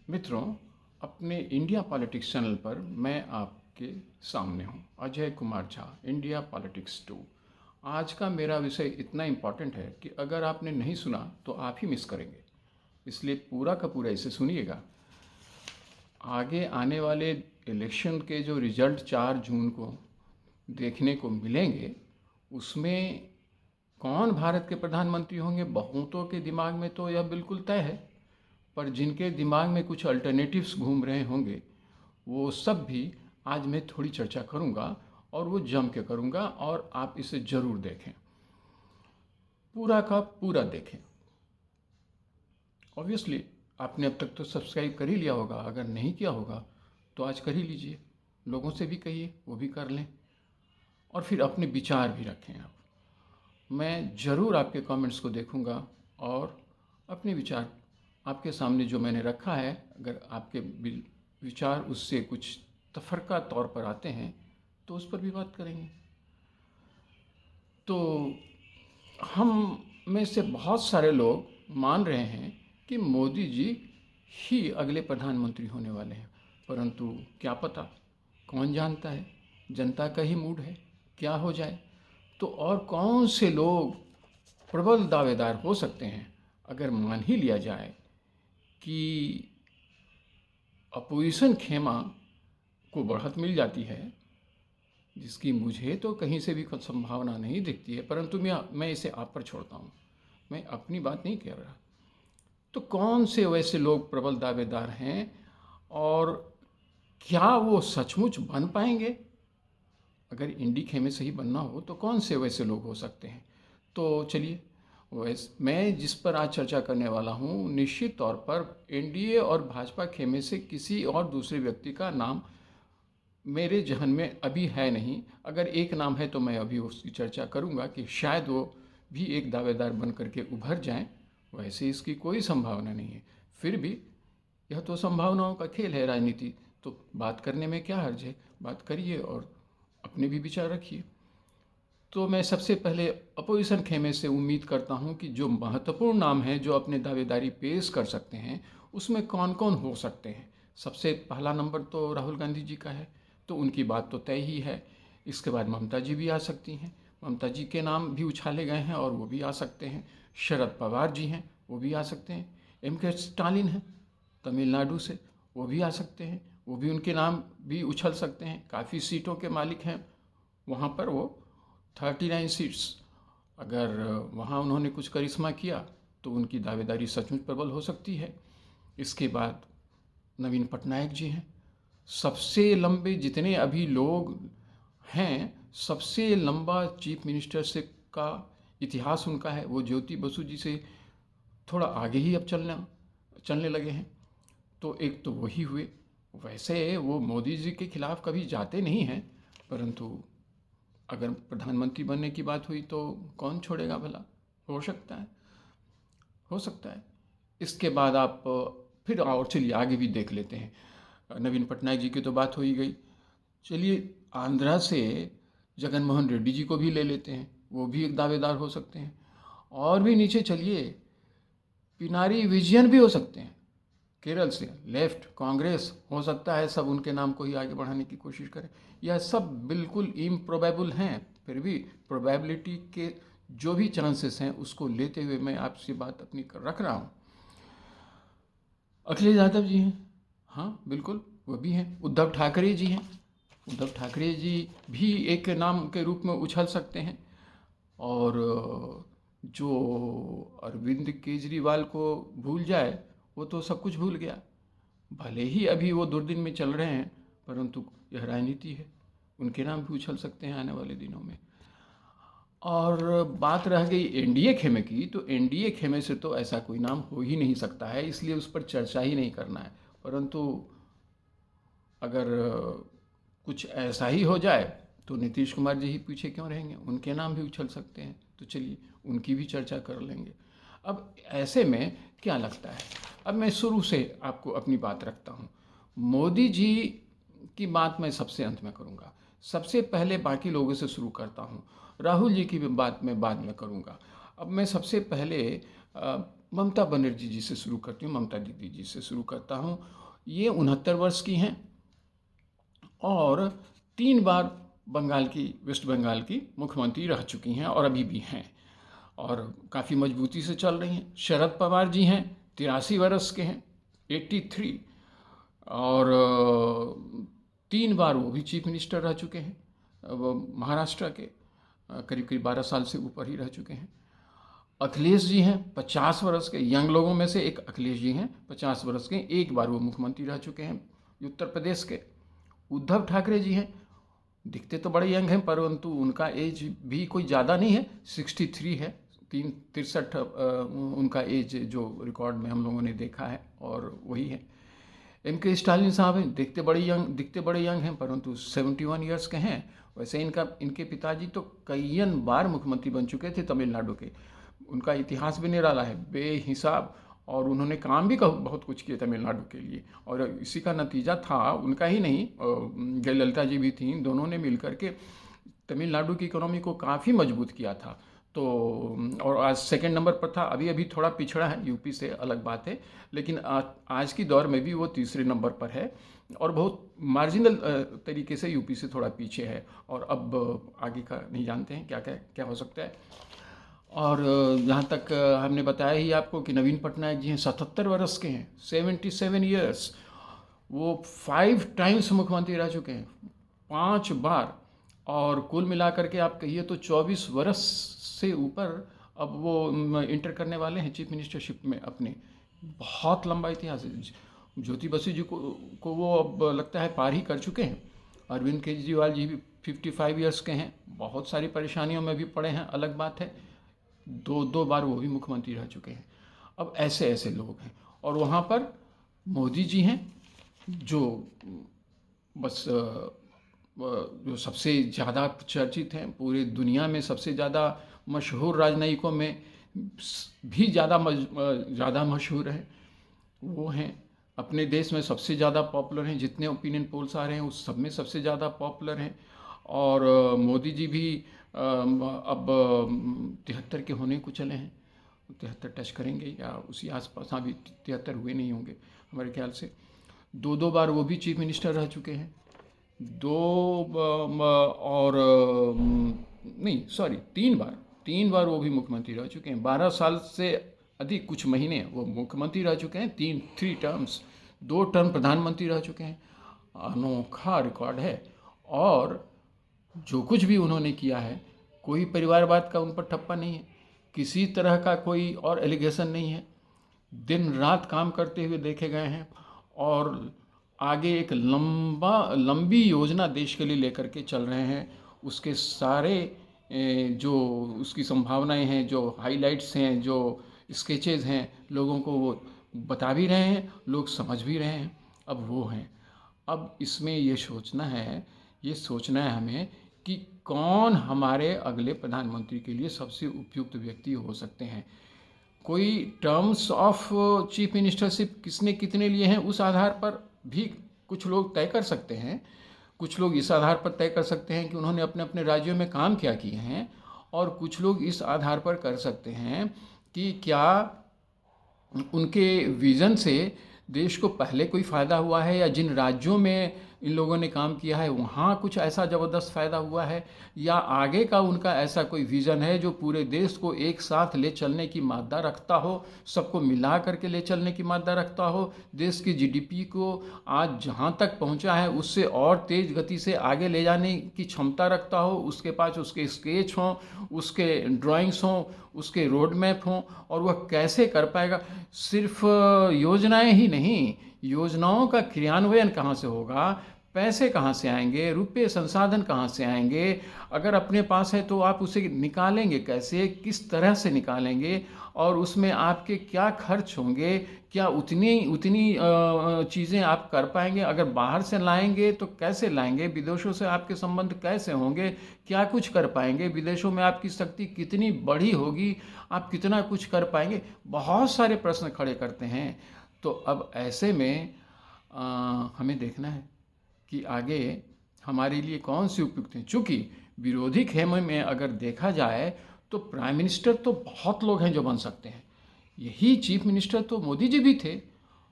मित्रों, अपने India politics channel पर मैं आपके सामने हूँ, अजय कुमार झा, इंडिया पॉलिटिक्स 2। आज का मेरा विषय इतना इम्पॉर्टेंट है कि अगर आपने नहीं सुना तो आप ही मिस करेंगे, इसलिए पूरा का पूरा इसे सुनिएगा। आगे आने वाले इलेक्शन के जो रिजल्ट 4 जून को देखने को मिलेंगे, उसमें कौन भारत के प्रधानमंत्री होंगे, बहुतों के दिमाग में तो यह बिल्कुल तय है, पर जिनके दिमाग में कुछ अल्टरनेटिव्स घूम रहे होंगे, वो सब भी आज मैं थोड़ी चर्चा करूंगा और वो जम के करूंगा, और आप इसे ज़रूर देखें, पूरा का पूरा देखें। ऑब्वियसली आपने अब तक तो सब्सक्राइब कर ही लिया होगा, अगर नहीं किया होगा तो आज कर ही लीजिए, लोगों से भी कहिए वो भी कर लें, और फिर अपने विचार भी रखें। आप, मैं ज़रूर आपके कमेंट्स को देखूंगा और अपने विचार आपके सामने जो मैंने रखा है, अगर आपके विचार उससे कुछ तफरका तौर पर आते हैं तो उस पर भी बात करेंगे। तो हम में से बहुत सारे लोग मान रहे हैं कि मोदी जी ही अगले प्रधानमंत्री होने वाले हैं, परंतु क्या पता, कौन जानता है, जनता का ही मूड है, क्या हो जाए। तो और कौन से लोग प्रबल दावेदार हो सकते हैं, अगर मान ही लिया जाए कि अपोजिशन खेमा को बढ़त मिल जाती है, जिसकी मुझे तो कहीं से भी कुछ संभावना नहीं दिखती है, परंतु मैं इसे आप पर छोड़ता हूँ, मैं अपनी बात नहीं कह रहा। तो कौन से वैसे लोग प्रबल दावेदार हैं, और क्या वो सचमुच बन पाएंगे? अगर इंडी खेमे से ही बनना हो तो कौन से वैसे लोग हो सकते हैं? तो चलिए, मैं जिस पर आज चर्चा करने वाला हूँ, निश्चित तौर पर एनडीए और भाजपा खेमे से किसी और दूसरे व्यक्ति का नाम मेरे जहन में अभी है नहीं। अगर एक नाम है तो मैं अभी उसकी चर्चा करूंगा कि शायद वो भी एक दावेदार बन करके उभर जाएं, वैसे इसकी कोई संभावना नहीं है। फिर भी यह तो संभावनाओं का खेल है, राजनीति, तो बात करने में क्या हर्ज है, बात करिए और अपने भी विचार रखिए। तो मैं सबसे पहले अपोजिशन खेमे से उम्मीद करता हूं कि जो महत्वपूर्ण नाम हैं जो अपने दावेदारी पेश कर सकते हैं, उसमें कौन कौन हो सकते हैं। सबसे पहला नंबर तो राहुल गांधी जी का है, तो उनकी बात तो तय ही है। इसके बाद ममता जी भी आ सकती हैं, ममता जी के नाम भी उछाले गए हैं और वो भी आ सकते हैं। शरद पवार जी हैं, वो भी आ सकते हैं। के स्टालिन हैं तमिलनाडु से, वो भी आ सकते हैं, वो भी, उनके नाम भी उछल सकते हैं। काफ़ी सीटों के मालिक हैं वहाँ पर वो, 39 सीट्स। अगर वहाँ उन्होंने कुछ करिश्मा किया तो उनकी दावेदारी सचमुच प्रबल हो सकती है। इसके बाद नवीन पटनायक जी हैं, सबसे लंबे जितने अभी लोग हैं, सबसे लंबा चीफ मिनिस्टर से का इतिहास उनका है। वो ज्योति बसु जी से थोड़ा आगे ही अब चलने लगे हैं। तो एक तो वही हुए। वैसे वो मोदी जी के खिलाफ कभी जाते नहीं हैं, परंतु अगर प्रधानमंत्री बनने की बात हुई तो कौन छोड़ेगा भला, हो सकता है, हो सकता है। इसके बाद आप फिर और चलिए आगे भी देख लेते हैं। नवीन पटनायक जी की तो बात हो ही गई। चलिए आंध्रा से जगन मोहन रेड्डी जी को भी ले लेते हैं, वो भी एक दावेदार हो सकते हैं। और भी नीचे चलिए, पिनारी विजयन भी हो सकते हैं, केरल से लेफ्ट कांग्रेस हो सकता है, सब उनके नाम को ही आगे बढ़ाने की कोशिश करें। यह सब बिल्कुल इम्प्रोबेबल हैं, फिर भी प्रोबेबिलिटी के जो भी चांसेस हैं उसको लेते हुए मैं आपसे बात अपनी रख रहा हूँ। अखिलेश यादव जी हैं, हाँ बिल्कुल वो भी हैं। उद्धव ठाकरे जी हैं, उद्धव ठाकरे जी भी एक नाम के रूप में उछल सकते हैं। और जो अरविंद केजरीवाल को भूल जाए, वो तो सब कुछ भूल गया। भले ही अभी वो दुर्दिन में चल रहे हैं, परंतु यह राजनीति है, उनके नाम भी उछल सकते हैं आने वाले दिनों में। और बात रह गई एनडीए खेमे की, तो एनडीए खेमे से तो ऐसा कोई नाम हो ही नहीं सकता है, इसलिए उस पर चर्चा ही नहीं करना है। परंतु अगर कुछ ऐसा ही हो जाए तो नीतीश कुमार जी ही पीछे क्यों रहेंगे, उनके नाम भी उछल सकते हैं। तो चलिए उनकी भी चर्चा कर लेंगे। अब ऐसे में क्या लगता है, अब मैं शुरू से आपको अपनी बात रखता हूँ। मोदी जी की बात मैं सबसे अंत में करूँगा, सबसे पहले बाकी लोगों से शुरू करता हूँ। राहुल जी की भी बात मैं बाद में करूँगा। अब मैं सबसे पहले ममता बनर्जी जी से शुरू करती हूँ, ममता दीदी जी से शुरू करता हूँ। ये 69 वर्ष की हैं और 3 बार वेस्ट बंगाल की मुख्यमंत्री रह चुकी हैं और अभी भी हैं और काफ़ी मजबूती से चल रही हैं। शरद पवार जी हैं, 83 वर्ष के हैं, 83, और 3 बार वो भी चीफ मिनिस्टर रह चुके हैं। वो महाराष्ट्र के करीब करीब 12 साल से ऊपर ही रह चुके हैं। अखिलेश जी हैं, 50 वर्ष के, यंग लोगों में से एक अखिलेश जी हैं, 50 वर्ष के, 1 बार वो मुख्यमंत्री रह चुके हैं उत्तर प्रदेश के। उद्धव ठाकरे जी हैं, दिखते तो बड़े यंग हैं परंतु उनका एज भी कोई ज़्यादा नहीं है, 63 है, 63 उनका एज जो रिकॉर्ड में हम लोगों ने देखा है और वही है। M.K. स्टालिन साहब हैं, दिखते बड़े यंग हैं परंतु 71 ईयर्स के हैं। वैसे इनके पिताजी तो कईयन बार मुख्यमंत्री बन चुके थे तमिलनाडु के। उनका इतिहास भी निराला है बेहिसाब और उन्होंने काम भी बहुत कुछ किया तमिलनाडु के लिए और इसी का नतीजा था, उनका ही नहीं, जयललिता जी भी थीं, दोनों ने मिलकर के तमिलनाडु की इकोनॉमी को काफ़ी मजबूत किया था। तो और आज सेकंड नंबर पर था, अभी थोड़ा पिछड़ा है यूपी से, अलग बात है, लेकिन आज की दौर में भी वो तीसरे नंबर पर है और बहुत मार्जिनल तरीके से यूपी से थोड़ा पीछे है और अब आगे का नहीं जानते हैं क्या हो सकता है। और जहाँ तक हमने बताया ही आपको कि नवीन पटनायक जी हैं, 77 वर्ष के हैं, 77 ईयर्स, वो 5 टाइम्स मुख्यमंत्री रह चुके हैं, 5 बार, और कुल मिलाकर के आप कहिए तो 24 वर्ष से ऊपर अब वो इंटर करने वाले हैं चीफ मिनिस्टरशिप में अपने। बहुत लंबा इतिहास है। ज्योति बसु जी को वो अब लगता है पार ही कर चुके हैं। अरविंद केजरीवाल जी भी 55 ईयर्स के हैं, बहुत सारी परेशानियों में भी पड़े हैं, अलग बात है, 2 बार वो भी मुख्यमंत्री रह चुके हैं। अब ऐसे ऐसे लोग हैं और वहाँ पर मोदी जी हैं जो बस जो सबसे ज़्यादा चर्चित हैं, पूरे दुनिया में सबसे ज़्यादा मशहूर राजनयिकों में भी ज़्यादा मशहूर हैं, वो हैं। अपने देश में सबसे ज़्यादा पॉपुलर हैं, जितने ओपिनियन पोल्स आ रहे हैं उस सब में सबसे ज़्यादा पॉपुलर हैं। और मोदी जी भी अब 73 के होने को चले हैं, 73 टच करेंगे या उसी आसपास, हाँ, भी 73 हुए नहीं होंगे हमारे ख्याल से। 2 बार वो भी चीफ मिनिस्टर रह चुके हैं, तीन बार वो भी मुख्यमंत्री रह चुके हैं। 12 साल से अधिक कुछ महीने वो मुख्यमंत्री रह चुके हैं, 3 टर्म्स, 2 टर्म प्रधानमंत्री रह चुके हैं। अनोखा रिकॉर्ड है और जो कुछ भी उन्होंने किया है, कोई परिवारवाद का उन पर ठप्पा नहीं है, किसी तरह का कोई और एलिगेशन नहीं है, दिन रात काम करते हुए देखे गए हैं और आगे एक लंबी योजना देश के लिए लेकर के चल रहे हैं। उसके सारे जो उसकी संभावनाएं हैं, जो हाइलाइट्स हैं, जो स्केचेस हैं, लोगों को वो बता भी रहे हैं, लोग समझ भी रहे हैं। अब वो हैं, अब इसमें ये सोचना है हमें कि कौन हमारे अगले प्रधानमंत्री के लिए सबसे उपयुक्त व्यक्ति हो सकते हैं। कोई टर्म्स ऑफ चीफ मिनिस्टरशिप किसने कितने लिए हैं उस आधार पर भी कुछ लोग तय कर सकते हैं। कुछ लोग इस आधार पर तय कर सकते हैं कि उन्होंने अपने अपने राज्यों में काम क्या किए हैं, और कुछ लोग इस आधार पर कर सकते हैं कि क्या उनके विज़न से देश को पहले कोई फ़ायदा हुआ है या जिन राज्यों में इन लोगों ने काम किया है वहाँ कुछ ऐसा ज़बरदस्त फ़ायदा हुआ है, या आगे का उनका ऐसा कोई विज़न है जो पूरे देश को एक साथ ले चलने की मादा रखता हो, सबको मिला करके ले चलने की मादा रखता हो, देश की जीडीपी को आज जहाँ तक पहुँचा है उससे और तेज़ गति से आगे ले जाने की क्षमता रखता हो, उसके पास उसके स्केच हों, उसके ड्राइंग्स हों, उसके रोड मैप हों, और वह कैसे कर पाएगा। सिर्फ योजनाएं ही नहीं, योजनाओं का क्रियान्वयन कहाँ से होगा, पैसे कहाँ से आएंगे, रुपये संसाधन कहाँ से आएंगे, अगर अपने पास है तो आप उसे निकालेंगे कैसे, किस तरह से निकालेंगे, और उसमें आपके क्या खर्च होंगे, क्या उतनी चीज़ें आप कर पाएंगे, अगर बाहर से लाएंगे तो कैसे लाएंगे, विदेशों से आपके संबंध कैसे होंगे, क्या कुछ कर पाएंगे, विदेशों में आपकी शक्ति कितनी बड़ी होगी, आप कितना कुछ कर पाएंगे, बहुत सारे प्रश्न खड़े करते हैं। तो अब ऐसे में हमें देखना है कि आगे हमारे लिए कौन सी उपयुक्त हैं। चूँकि विरोधी खेमे में अगर देखा जाए तो प्राइम मिनिस्टर तो बहुत लोग हैं जो बन सकते हैं, यही चीफ मिनिस्टर तो मोदी जी भी थे।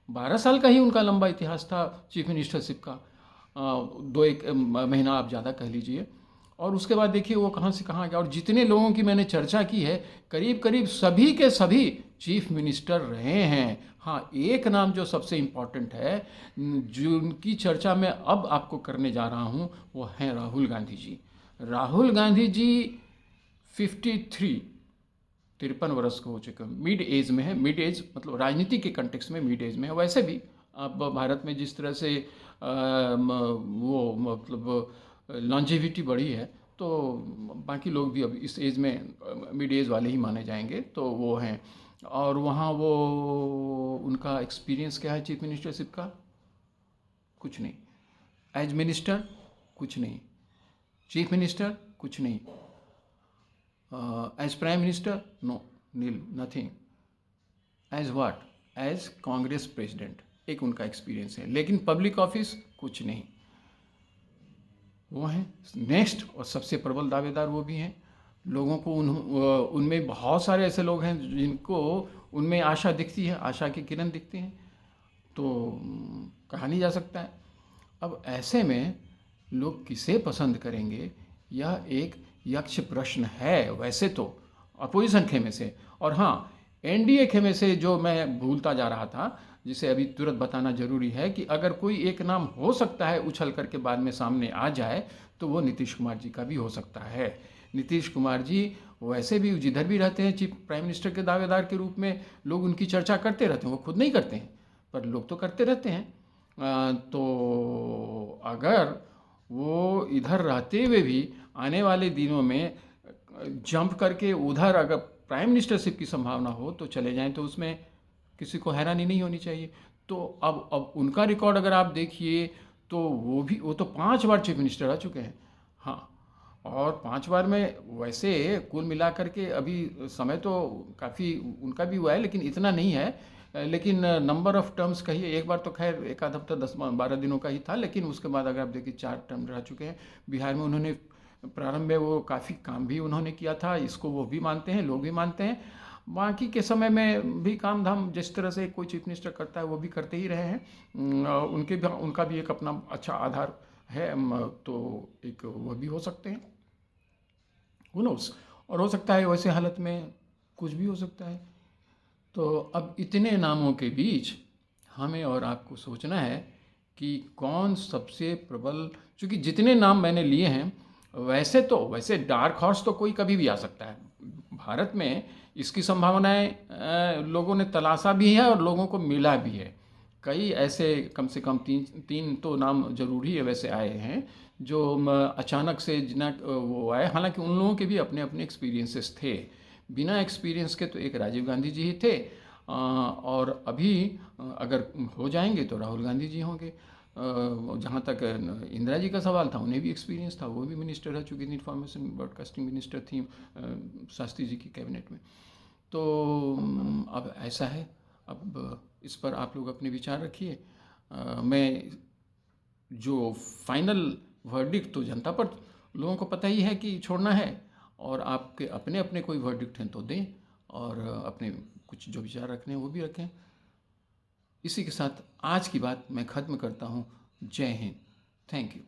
12 साल का ही उनका लंबा इतिहास था चीफ मिनिस्टरशिप का। दो एक महीना आप ज़्यादा कह लीजिए। और उसके बाद देखिए वो कहाँ से कहाँ गया। और जितने लोगों की मैंने चर्चा की है, करीब करीब सभी के सभी चीफ मिनिस्टर रहे हैं। हाँ, एक नाम जो सबसे इम्पॉर्टेंट है, जिनकी चर्चा मैं अब आपको करने जा रहा हूँ, वो हैं राहुल गांधी जी। राहुल गांधी जी 53 53 वर्ष के हो चुके हैं, मिड एज में है। मिड एज मतलब राजनीति के कंटेक्स्ट में मिड एज में है। वैसे भी अब भारत में जिस तरह से वो मतलब लॉन्जेविटी बढ़ी है, तो बाकी लोग भी अब इस एज में मिड एज वाले ही माने जाएंगे, तो वो हैं। और वहाँ वो उनका एक्सपीरियंस क्या है चीफ मिनिस्टरशिप का? कुछ नहीं। एज मिनिस्टर कुछ नहीं। चीफ मिनिस्टर कुछ नहीं। As prime minister no, nil, nothing. As what? As Congress president एक उनका एक्सपीरियंस है, लेकिन पब्लिक ऑफिस कुछ नहीं। वो हैं नेक्स्ट, और सबसे प्रबल दावेदार वो भी हैं। लोगों को उनमें बहुत सारे ऐसे लोग हैं जिनको उनमें आशा दिखती है, आशा की किरण दिखती हैं, तो कहा नहीं जा सकता है। अब ऐसे में लोग किसे पसंद करेंगे, यह एक यक्ष प्रश्न है वैसे तो अपोजिशन खेमे से। और हाँ, एनडीए खेमे से जो मैं भूलता जा रहा था, जिसे अभी तुरंत बताना जरूरी है, कि अगर कोई एक नाम हो सकता है उछल करके बाद में सामने आ जाए, तो वो नीतीश कुमार जी का भी हो सकता है। नीतीश कुमार जी वैसे भी जिधर भी रहते हैं चीफ प्राइम मिनिस्टर के दावेदार के रूप में लोग उनकी चर्चा करते रहते हैं। वो खुद नहीं करते हैं, पर लोग तो करते रहते हैं। तो अगर वो इधर रहते हुए भी आने वाले दिनों में जंप करके उधर अगर प्राइम मिनिस्टरशिप की संभावना हो तो चले जाएं, तो उसमें किसी को हैरानी नहीं होनी चाहिए। तो अब उनका रिकॉर्ड अगर आप देखिए, तो वो तो 5 बार चीफ मिनिस्टर रह चुके हैं। हाँ, और 5 बार में वैसे कुल मिलाकर के अभी समय तो काफ़ी उनका भी हुआ है, लेकिन इतना नहीं है। लेकिन नंबर ऑफ टर्म्स कहिए, एक बार तो खैर एक आध हफ्ता 10-12 दिनों का ही था, लेकिन उसके बाद अगर आप देखिए 4 टर्म रह चुके हैं। बिहार में उन्होंने प्रारंभ में वो काफ़ी काम भी उन्होंने किया था, इसको वो भी मानते हैं, लोग भी मानते हैं। बाकी के समय में भी काम धाम जिस तरह से कोई चीफ मिनिस्टर करता है वो भी करते ही रहे हैं। उनका भी एक अपना अच्छा आधार है। तो एक वो भी हो सकते हैं, हु नोस। और हो सकता है वैसे हालत में कुछ भी हो सकता है। तो अब इतने नामों के बीच हमें और आपको सोचना है कि कौन सबसे प्रबल, क्योंकि जितने नाम मैंने लिए हैं, वैसे डार्क हॉर्स तो कोई कभी भी आ सकता है। भारत में इसकी संभावनाएं लोगों ने तलाशा भी है और लोगों को मिला भी है। कई ऐसे कम से कम तीन तो नाम जरूर ही वैसे आए हैं जो अचानक से जिना वो आए। हालांकि उन लोगों के भी अपने अपने एक्सपीरियंसेस थे। बिना एक्सपीरियंस के तो एक राजीव गांधी जी ही थे। और अभी अगर हो जाएंगे तो राहुल गांधी जी होंगे। जहाँ तक इंदिरा जी का सवाल था, उन्हें भी एक्सपीरियंस था, वो भी मिनिस्टर रह चुकी थी, इंफॉर्मेशन ब्रॉडकास्टिंग मिनिस्टर थी शास्त्री जी की कैबिनेट में। तो अब ऐसा है। अब इस पर आप लोग अपने विचार रखिए। मैं जो फाइनल वर्डिक्ट तो जनता पर, लोगों को पता ही है कि छोड़ना है, और आपके अपने अपने कोई वर्डिक्ट हैं तो दें, और अपने कुछ जो विचार रखने हैं वो भी रखें। इसी के साथ आज की बात मैं ख़त्म करता हूँ। जय हिंद। Thank you.